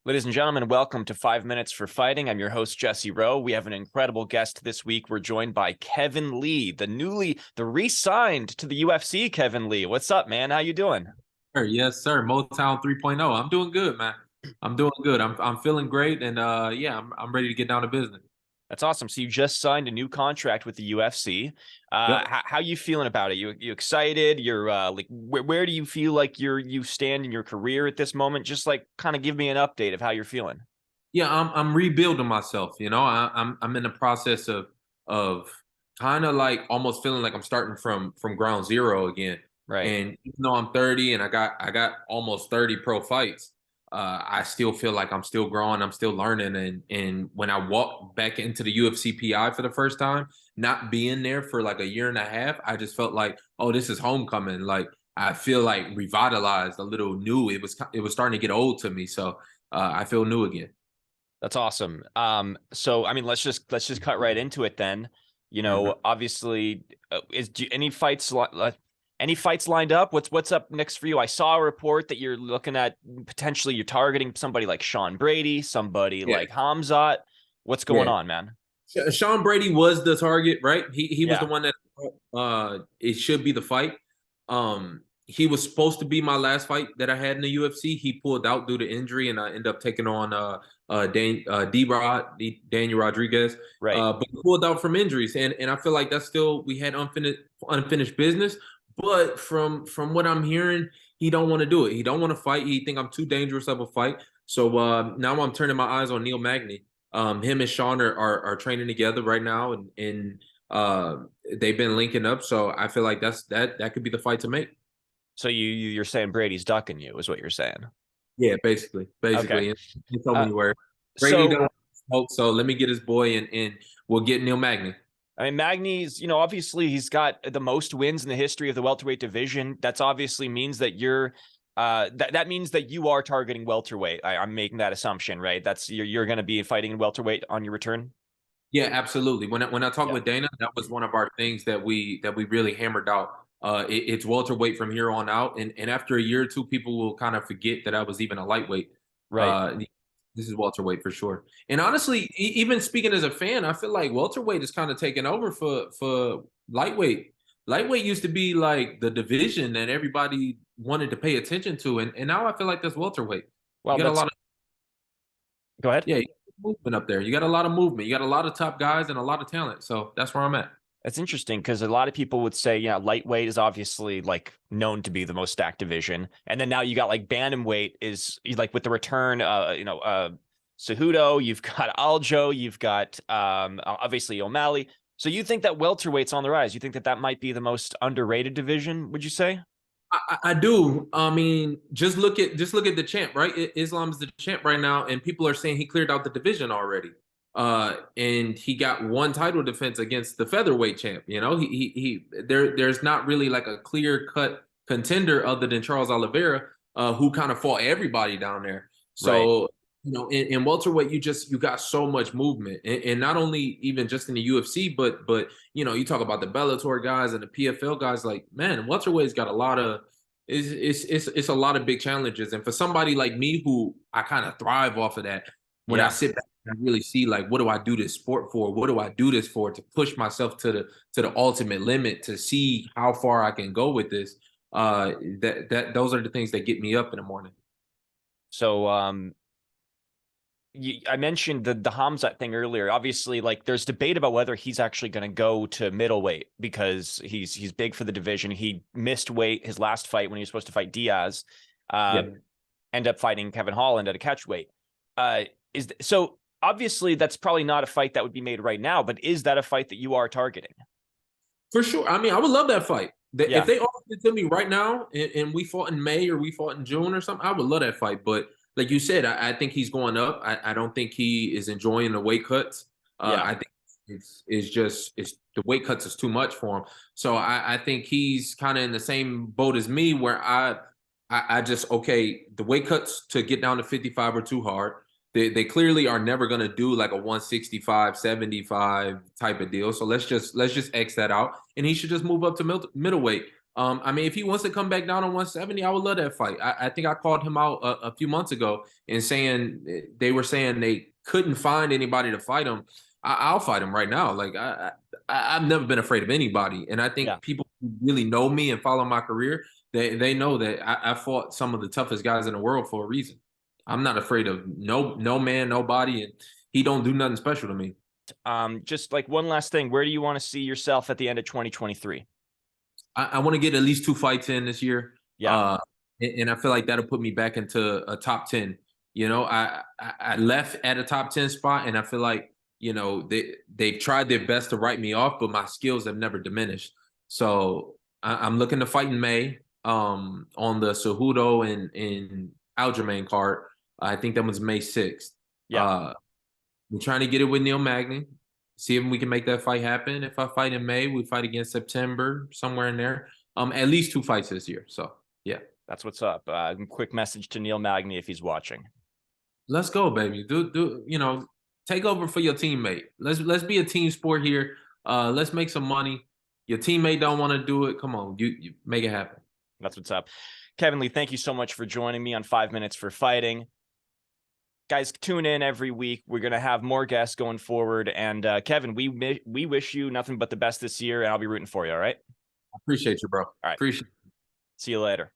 Ladies and gentlemen, welcome to 5 Minutes for Fighting. I'm your host, Jesse Rowe. We have an incredible guest this week. We're joined by Kevin Lee, the re-signed to the UFC Kevin Lee. What's up, man? How you doing? Yes, sir. Motown 3.0. I'm doing good, man. I'm doing good. I'm feeling great, and I'm ready to get down to business. That's awesome. So you just signed a new contract with the UFC. Yep. How you feeling about it? You excited? You're like, where do you feel like you stand in your career at this moment? Just like kind of give me an update of how you're feeling. Yeah, I'm rebuilding myself. I'm in the process of kind of like almost feeling like I'm starting from ground zero again. Right. And even though I'm 30 and I got almost 30 pro fights, I still feel like I'm still growing, I'm still learning. And when I walked back into the UFC PI for the first time, not being there for like a year and a half, I just felt like, oh, this is homecoming. Like I feel like revitalized, a little new. It was starting to get old to me. So I feel new again. That's awesome. So I mean, let's just cut right into it then. Mhm. Obviously, any fights lined up? What's up next for you? I saw a report that you're looking at potentially you're targeting somebody like Sean Brady, somebody Yeah, like Khamzat. What's going yeah. on, man? Sean Brady was the target, right? He was the Yeah, one that it should be the fight. He was supposed to be my last fight that I had in the UFC. He pulled out due to injury, and I ended up taking on Daniel Rodriguez. right. But he pulled out from injuries, and I feel like that's still we had unfinished business. But from what I'm hearing, he don't want to do it. He don't want to fight. He think I'm too dangerous of a fight. So now I'm turning my eyes on Neil Magny. Him and Sean are training together right now, and they've been linking up. So I feel like that could be the fight to make. So you're saying Brady's ducking you, is what you're saying? Yeah, basically, Okay. in so Uh, many words. Brady so don't smoke, so let me get his boy, and we'll get Neil Magny. I mean, Magny's, obviously he's got the most wins in the history of the welterweight division. That's obviously means that that means that you are targeting welterweight. I'm making that assumption, right? That's you're going to be fighting in welterweight on your return. Yeah, absolutely. When I talked Yeah. with Dana, that was one of our things that we really hammered out. It's welterweight from here on out, and after a year or two, people will kind of forget that I was even a lightweight. Right. Uh, this is welterweight for sure. And honestly, even speaking as a fan, I feel like welterweight is kind of taking over for lightweight. Lightweight used to be like the division that everybody wanted to pay attention to, and now I feel like that's welterweight. You Well, got a that's lot of go ahead. yeah, you got movement up there. You got a lot of movement. You got a lot of top guys and a lot of talent. So that's where I'm at. That's interesting because a lot of people would say, yeah, lightweight is obviously like known to be the most stacked division, and then now you got like bantamweight is like with the return, Cejudo, you've got Aljo, you've got obviously O'Malley. So you think that welterweight's on the rise? You think that that might be the most underrated division? Would you say? I do. I mean, just look at the champ, right? Islam's the champ right now, and people are saying he cleared out the division already. And he got one title defense against the featherweight champ. There's not really like a clear cut contender other than Charles Oliveira, who kind of fought everybody down there. Right. So in welterweight, you got so much movement, and not only even just in the UFC, but you talk about the Bellator guys and the PFL guys. Like, man, welterweight's got a lot of it's a lot of big challenges, and for somebody like me who I kind of thrive off of that, when I Yeah. sit back and really see like, what do I do this sport for? What do I do this for? To push myself to the ultimate limit, to see how far I can go with this. That those are the things that get me up in the morning. So I mentioned the Hamzat thing earlier. Obviously, like there's debate about whether he's actually going to go to middleweight because he's big for the division. He missed weight his last fight when he was supposed to fight Diaz. Yeah. End up fighting Kevin Holland at a catchweight. So obviously that's probably not a fight that would be made right now, but is that a fight that you are targeting? For sure. I mean, I would love that fight. If Yeah. they offered it to me right now and we fought in May or we fought in June or something, I would love that fight. But like you said, I think he's going up. I don't think he is enjoying the weight cuts. Yeah. I think it's the weight cuts is too much for him. So I think he's kind of in the same boat as me where I just, okay, the weight cuts to get down to 55 are too hard. They clearly are never going to do like a 165, 75 type of deal. So let's just X that out. And he should just move up to middleweight. I mean, if he wants to come back down on 170, I would love that fight. I think I called him out a few months ago and saying they were saying they couldn't find anybody to fight him. I'll fight him right now. Like I've never been afraid of anybody, and I think Yeah. people who really know me and follow my career, they know that I fought some of the toughest guys in the world for a reason. I'm not afraid of no man, nobody, and he don't do nothing special to me. Just like one last thing, where do you want to see yourself at the end of 2023? I want to get at least 2 fights in this year. Yeah. And I feel like that'll put me back into a top 10. You know, I left at a top 10 spot, and I feel like, you know, they've tried their best to write me off, but my skills have never diminished. So I'm looking to fight in May on the Cejudo and Aljamain card. I think that was May 6th. Yeah. I'm trying to get it with Neil Magny. See if we can make that fight happen. If I fight in May, we fight again September, somewhere in there. At least 2 fights this year. So yeah. That's what's up. Quick message to Neil Magny if he's watching. Let's go, baby. Do you know, take over for your teammate. Let's be a team sport here. Let's make some money. Your teammate don't want to do it. Come on, you make it happen. That's what's up. Kevin Lee, thank you so much for joining me on 5 Minutes for Fighting. Guys, tune in every week. We're going to have more guests going forward. And Kevin, we wish you nothing but the best this year, and I'll be rooting for you, all right? I appreciate you, bro. All right. Appreciate it. See you later.